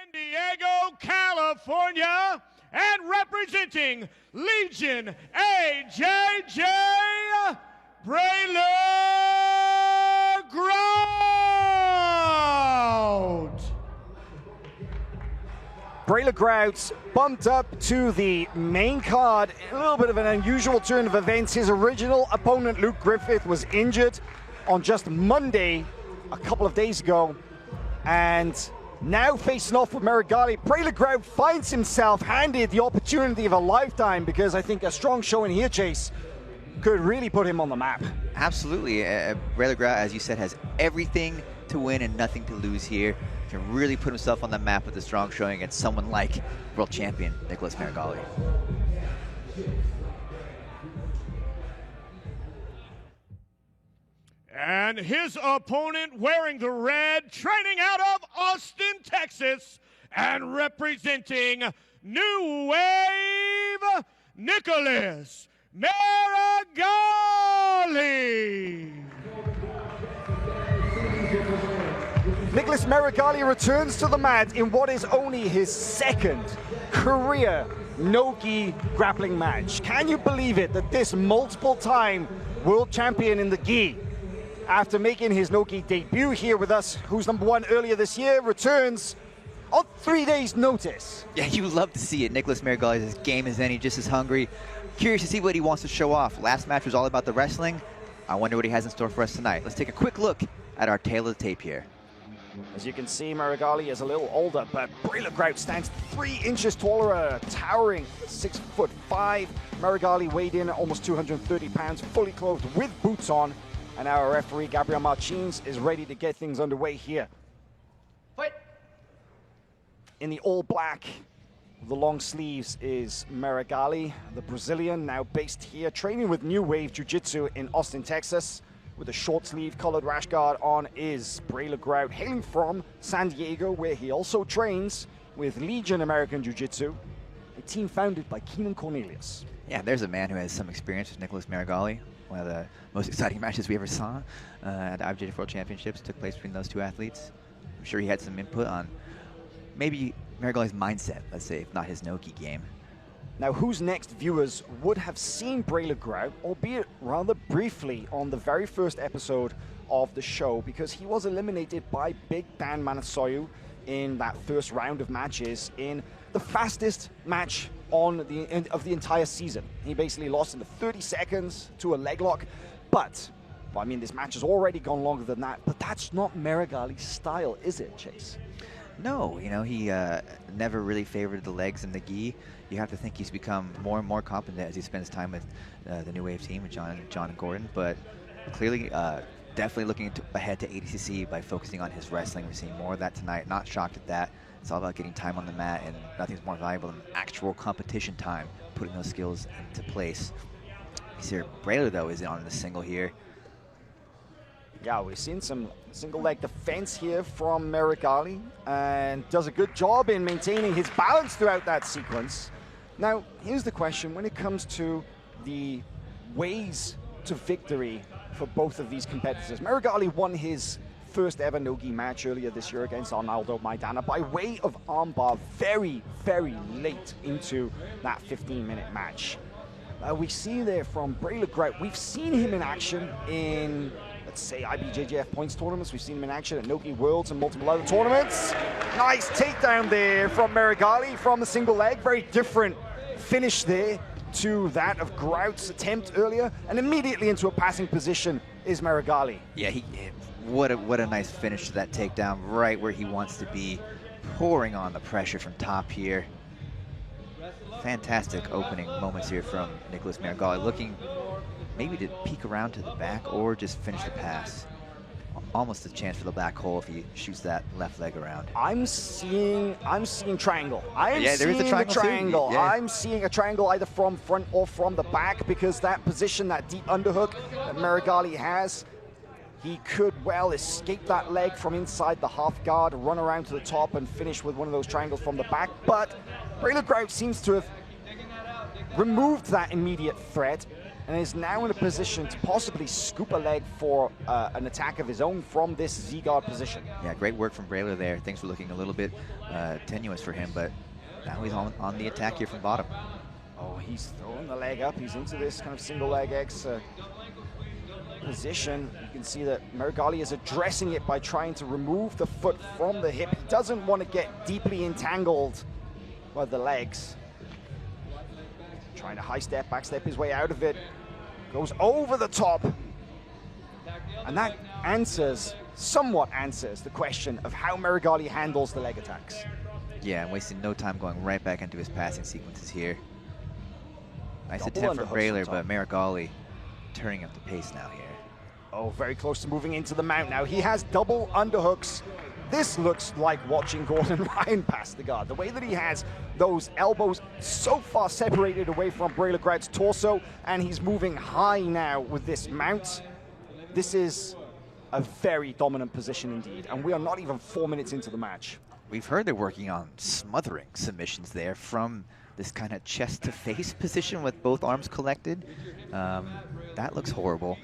San Diego, California, and representing Legion AJJ, Breylor Grout. Breylor Grout bumped up to the main card. A little bit of an unusual turn of events. His original opponent, Luke Griffith, was injured on just Monday, a couple of days ago. And now facing off with Meregali, Breylor Grout finds himself handed the opportunity of a lifetime, because I think a strong showing here, Chase, could really put him on the map. Absolutely. Breylor Grout, as you said, has everything to win and nothing to lose here. Can really put himself on the map with a strong showing against someone like world champion Nicholas Meregali. And his opponent, wearing the red, training out of Austin, Texas, and representing New Wave, Nicholas Meregali. Nicholas Meregali returns to the mat in what is only his second career no-gi grappling match. Can you believe it that this multiple-time world champion in the gi, after making his no-gi debut here with us, who's #1 earlier this year, returns on 3 days' notice? Yeah, you love to see it. Nicholas Meregali is as game as any, just as hungry. Curious to see what he wants to show off. Last match was all about the wrestling. I wonder what he has in store for us tonight. Let's take a quick look at our tail of the tape here. As you can see, Meregali is a little older, but Breylor Grout stands 3 inches taller, a towering 6'5". Meregali weighed in at almost 230 pounds, fully clothed with boots on. And our referee, Gabriel Martins, is ready to get things underway here. Fight! In the all black, the long sleeves, is Meregali, the Brazilian, now based here, training with New Wave Jiu-Jitsu in Austin, Texas. With a short sleeve colored rash guard on is Breylor Grout, hailing from San Diego, where he also trains with Legion American Jiu-Jitsu, a team founded by Keenan Cornelius. Yeah, there's a man who has some experience with Nicholas Meregali. One of the most exciting matches we ever saw at the IBJJF World Championships took place between those two athletes. I'm sure he had some input on maybe Meregali's mindset, let's say, if not his no-gi game. Now, who's next viewers would have seen Breylor Grout, albeit rather briefly, on the very first episode of the show, because he was eliminated by Big Dan Manasoyu in that first round of matches in the fastest match of the entire season. He basically lost in the 30 seconds to a leg lock, but, well, I mean, this match has already gone longer than that, but that's not Meregali's style, is it, Chase? No, you know, he never really favored the legs and the gi. You have to think he's become more and more competent as he spends time with the New Wave team with John and Gordon, but clearly definitely looking ahead to ADCC by focusing on his wrestling. We're seeing more of that tonight. Not shocked at that. It's all about getting time on the mat, and nothing's more valuable than actual competition time, putting those skills into place. You see Breylor, though, is on the single here. Yeah, we've seen some single leg defense here from Meregali, and does a good job in maintaining his balance throughout that sequence. Now, here's the question when it comes to the ways to victory for both of these competitors. Meregali won his first ever no-gi match earlier this year against Arnaldo Maidana by way of armbar very, very late into that 15-minute match. We see there from Breylor Grout, we've seen him in action in, let's say, IBJJF points tournaments. We've seen him in action at No-Gi Worlds and multiple other tournaments. Nice takedown there from Meregali from the single leg. Very different finish there to that of Grout's attempt earlier. And immediately into a passing position is Meregali. Yeah, what a nice finish to that takedown, right where he wants to be, pouring on the pressure from top here. Fantastic opening moments here from Nicholas Meregali, looking maybe to peek around to the back or just finish the pass. Almost a chance for the black hole if he shoots that left leg around. I'm seeing triangle. Yeah, there is a triangle too. Yeah. I'm seeing a triangle either from front or from the back, because that position, that deep underhook that Meregali has, he could well escape that leg from inside the half guard, run around to the top and finish with one of those triangles from the back. But Breylor Grout seems to have removed that immediate threat and is now in a position to possibly scoop a leg for an attack of his own from this Z-guard position. Yeah, great work from Breylor there. Things were looking a little bit tenuous for him, but now he's on the attack here from bottom. Oh, he's throwing the leg up. He's into this kind of single leg X position. You can see that Meregali is addressing it by trying to remove the foot from the hip. He doesn't want to get deeply entangled by the legs. Trying to high step, back step his way out of it. Goes over the top. And that somewhat answers the question of how Meregali handles the leg attacks. Yeah, and wasting no time going right back into his passing sequences here. Nice Double attempt from underhooks Breylor, on top. but Meregali turning up the pace now here. Oh, very close to moving into the mount now. He has double underhooks. This looks like watching Gordon Ryan pass the guard. The way that he has those elbows so far separated away from Breylor Grout's torso, and he's moving high now with this mount. This is a very dominant position indeed, and we are not even 4 minutes into the match. We've heard they're working on smothering submissions there from this kind of chest-to-face position with both arms collected. That looks horrible.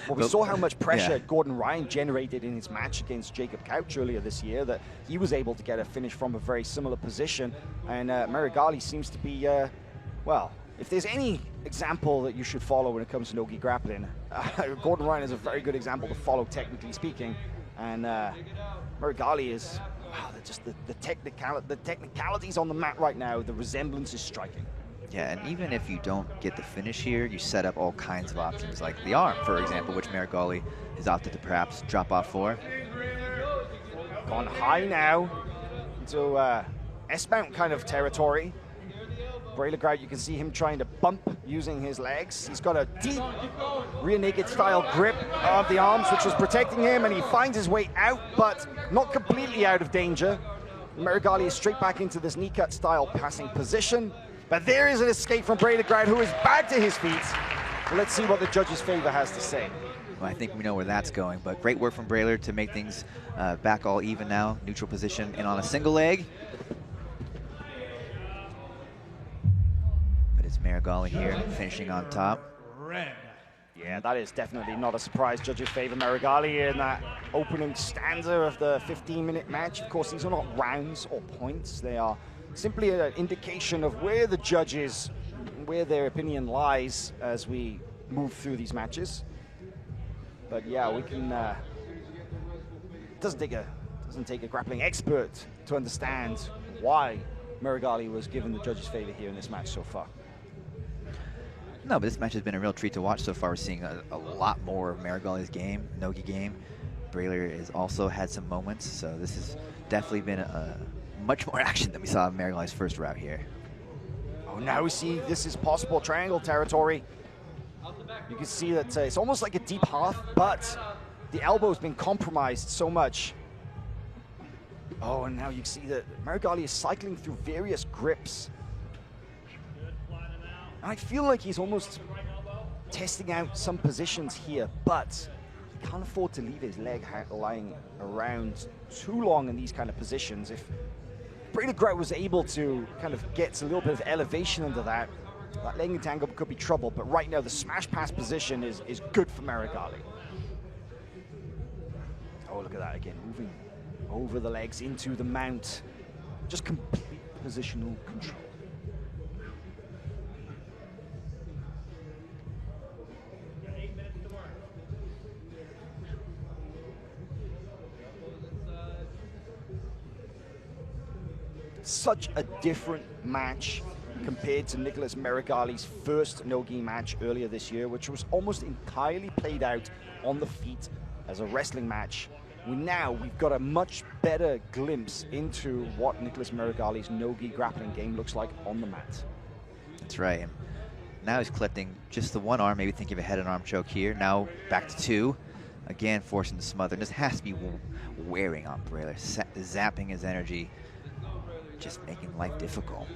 Well, we saw how much pressure yeah. Gordon Ryan generated in his match against Jacob Couch earlier this year, that he was able to get a finish from a very similar position. And Meregali seems to be, well, if there's any example that you should follow when it comes to no-gi grappling, Gordon Ryan is a very good example to follow, technically speaking. And Meregali is, wow, just the technicalities on the mat right now, the resemblance is striking. Yeah, and even if you don't get the finish here, you set up all kinds of options, like the arm, for example, which Meregali has opted to perhaps drop off for. Gone high now into S-mount kind of territory. Breylor Grout, you can see him trying to bump using his legs. He's got a deep rear naked style grip of the arms, which was protecting him, and he finds his way out, but not completely out of danger. Meregali is straight back into this knee cut style passing position. But there is an escape from Breylor Grout, who is back to his feet. Let's see what the judges' favor has to say. Well, I think we know where that's going, but great work from Breylor to make things back all even now. Neutral position and on a single leg. But it's Meregali here finishing on top. Red. Yeah, that is definitely not a surprise. Judges favor Meregali in that opening stanza of the 15-minute match. Of course, these are not rounds or points. They are simply an indication of where the judges, where their opinion lies as we move through these matches. But yeah, we can. It doesn't take a grappling expert to understand why Meregali was given the judges' favor here in this match so far. No, but this match has been a real treat to watch so far. We're seeing a lot more of Meregali's game, no-gi game. Breylor has also had some moments, so this has definitely been much more action than we saw in Meregali's first route here. Oh, now we see this is possible triangle territory. You can see that it's almost like a deep half, but the elbow's been compromised so much. Oh, and now you see that Meregali is cycling through various grips. And I feel like he's almost testing out some positions here, but he can't afford to leave his leg lying around too long in these kind of positions. If Breylor Grout was able to kind of get a little bit of elevation into that leg entangle could be trouble, but right now the smash pass position is good for Meregali. Oh, look at that again, moving over the legs into the mount. Just complete positional control. Such a different match compared to Nicholas Meregali's first no-gi match earlier this year, which was almost entirely played out on the feet as a wrestling match. We've got a much better glimpse into what Nicholas Meregali's no-gi grappling game looks like on the mat. That's right. And now he's collecting just the one arm, maybe thinking of a head and arm choke here. Now back to two. Again, forcing the smother. This has to be wearing on Breylor, zapping his energy, just making life difficult.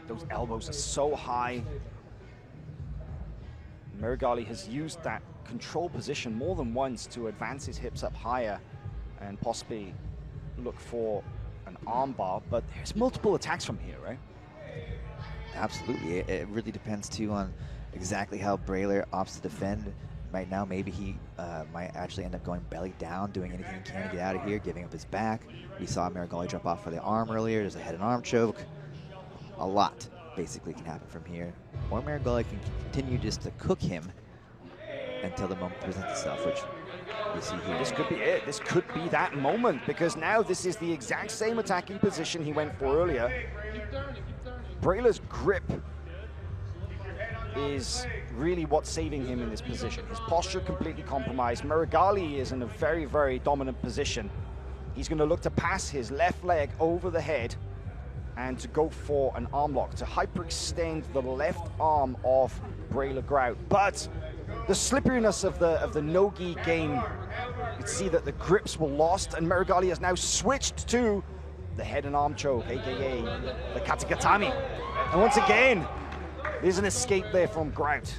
Those elbows are so high. Meregali has used that control position more than once to advance his hips up higher and possibly look for an armbar, but there's multiple attacks from here, right? Absolutely. It really depends, too, on exactly how Breylor opts to defend. Right now, maybe he might actually end up going belly down, doing anything he can to get out of here, giving up his back. We saw Meregali jump off for the arm earlier. There's a head and arm choke. A lot, basically, can happen from here. Or Meregali can continue just to cook him until the moment presents itself, which we see here. This could be it. This could be that moment, because now this is the exact same attacking position he went for earlier. Breylor's grip is really what's saving him in this position. His posture completely compromised. Meregali is in a very, very dominant position. He's going to look to pass his left leg over the head and to go for an arm lock, to hyperextend the left arm of Breylor Grout. But the slipperiness of the no-gi game, you can see that the grips were lost, and Meregali has now switched to the head and arm choke, aka the katagatami. And once again, there's an escape there from Grout.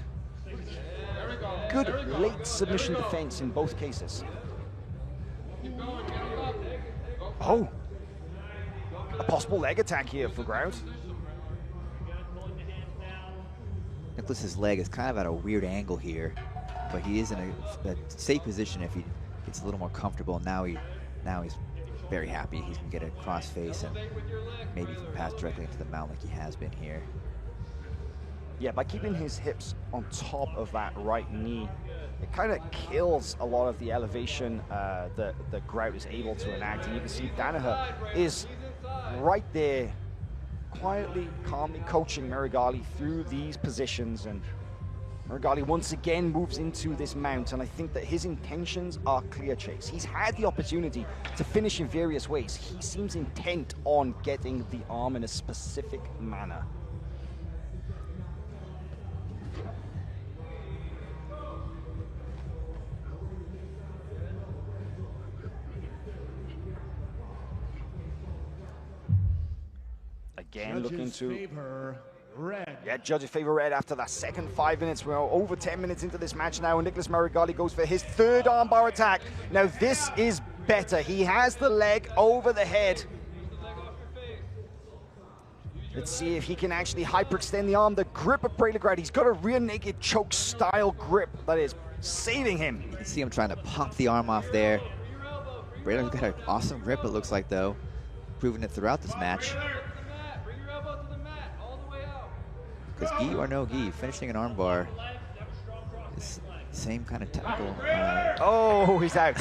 Good late submission defense in both cases. Oh, a possible leg attack here for Grout. Nicholas's leg is kind of at a weird angle here, but he is in a safe position if he gets a little more comfortable. Now he's very happy. He can get a cross face and maybe even pass directly into the mount like he has been here. Yeah, by keeping his hips on top of that right knee, it kind of kills a lot of the elevation that Grout is able to enact. And you can see Danaher is right there, quietly, calmly coaching Meregali through these positions. And Meregali once again moves into this mount, and I think that his intentions are clear, Chase. He's had the opportunity to finish in various ways. He seems intent on getting the arm in a specific manner. Again, looking to favor red. Yeah, judges favor red after that second 5 minutes. We're over 10 minutes into this match now, and Nicholas Meregali goes for his third armbar attack. Now this is better. He has the leg over the head. Let's see if he can actually hyperextend the arm. The grip of Breylor Grout, he's got a rear naked choke style grip that is saving him. You can see him trying to pop the arm off there. Breylor's got an awesome grip, it looks like, though. Proving it throughout this match. Because gi or no gi, finishing an armbar is the same kind of technical. Oh, he's out.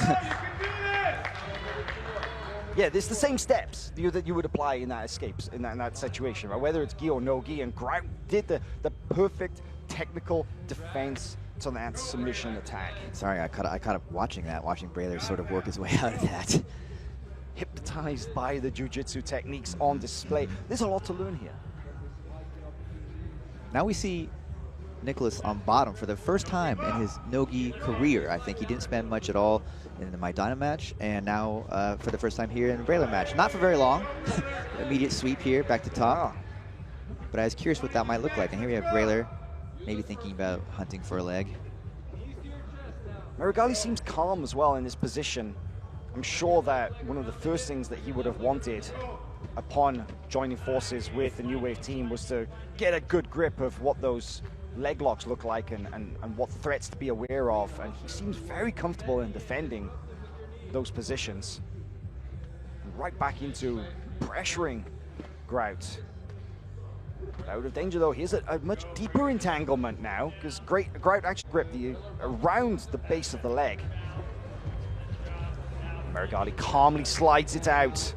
Yeah, it's the same steps that you would apply in that escapes, in that situation, right? Whether it's gi or no gi, and Grout did the perfect technical defense to that submission attack. Sorry, I caught up watching Breylor sort of work his way out of that. Hypnotized by the jiu-jitsu techniques on display. There's a lot to learn here. Now we see Nicholas on bottom for the first time in his no-gi career. I think he didn't spend much at all in the Maidana match, and now for the first time here in the Breylor match. Not for very long. Immediate sweep here, back to top. But I was curious what that might look like. And here we have Breylor maybe thinking about hunting for a leg. Meregali seems calm as well in this position. I'm sure that one of the first things that he would have wanted upon joining forces with the New Wave team was to get a good grip of what those leg locks look like and what threats to be aware of. And he seems very comfortable in defending those positions. Right back into pressuring Grout. Out of danger though. Here's a much deeper entanglement now, because Grout actually gripped around the base of the leg. Meregali calmly slides it out.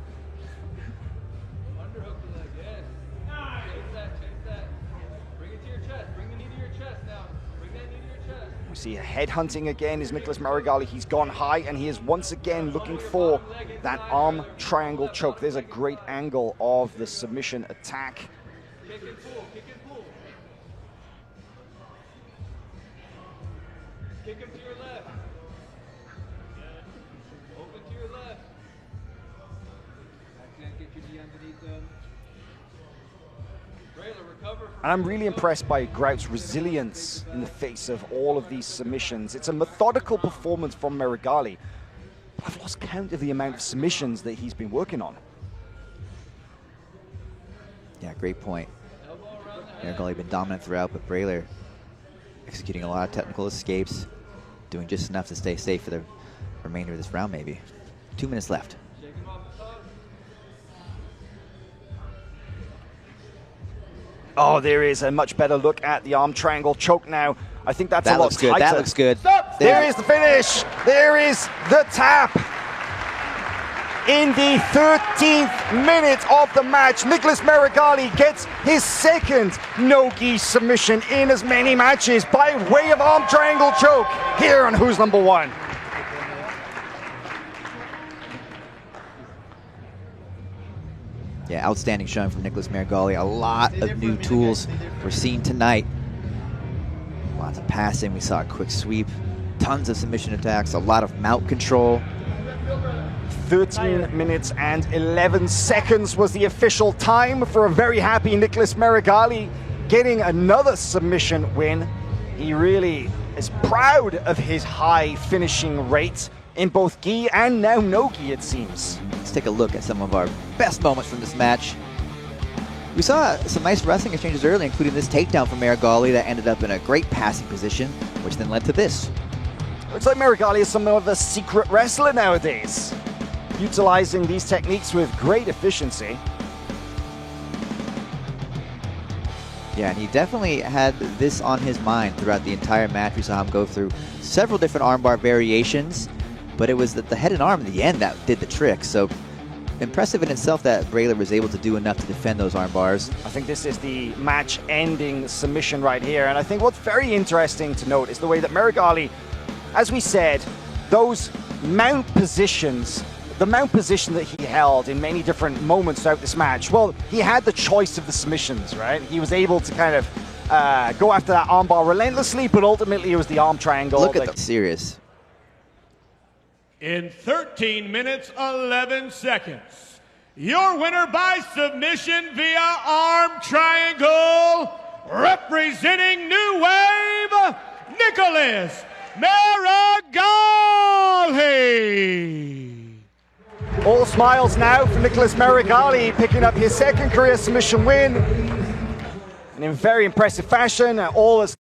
We see a head hunting again is Nicholas Meregali. He's gone high, and he is once again looking for that arm triangle choke. There's a great angle of the submission attack. Kick and pull, kick and pull. Kick him to your left. Open to your left. I can't get your knee underneath them. Breylor, recover. I'm really impressed by Grout's resilience in the face of all of these submissions. It's a methodical performance from Meregali. I've lost count of the amount of submissions that he's been working on. Yeah, great point. Meregali been dominant throughout, but Breylor executing a lot of technical escapes, doing just enough to stay safe for the remainder of this round, maybe. 2 minutes left. Oh, there is a much better look at the arm triangle choke now. I think that's a lot looks good. tighter. That looks good. There is the finish. There is the tap. In the 13th minute of the match, Nicholas Meregali gets his second no-gi submission in as many matches by way of arm triangle choke here on Who's Number One. Yeah, outstanding showing from Nicholas Meregali. A lot of new tools we're seeing tonight. Lots of passing. We saw a quick sweep. Tons of submission attacks. A lot of mount control. 13 minutes and 11 seconds was the official time for a very happy Nicholas Meregali getting another submission win. He really is proud of his high finishing rate in both gi and now no gi, it seems. Let's take a look at some of our best moments from this match. We saw some nice wrestling exchanges early, including this takedown from Meregali that ended up in a great passing position, which then led to this. Looks like Meregali is some of a secret wrestler nowadays, utilizing these techniques with great efficiency. Yeah, and he definitely had this on his mind throughout the entire match. We saw him go through several different armbar variations, but it was the head and arm in the end that did the trick. So impressive in itself that Breylor was able to do enough to defend those arm bars. I think this is the match-ending submission right here, and I think what's very interesting to note is the way that Meregali, as we said, those mount positions, the mount position that he held in many different moments throughout this match, well, he had the choice of the submissions, right? He was able to kind of go after that armbar relentlessly, but ultimately it was the arm triangle. Look at the serious. In 13 minutes, 11 seconds, your winner by submission via arm triangle, representing New Wave, Nicholas Meregali. All smiles now for Nicholas Meregali, picking up his second career submission win. And in very impressive fashion, all is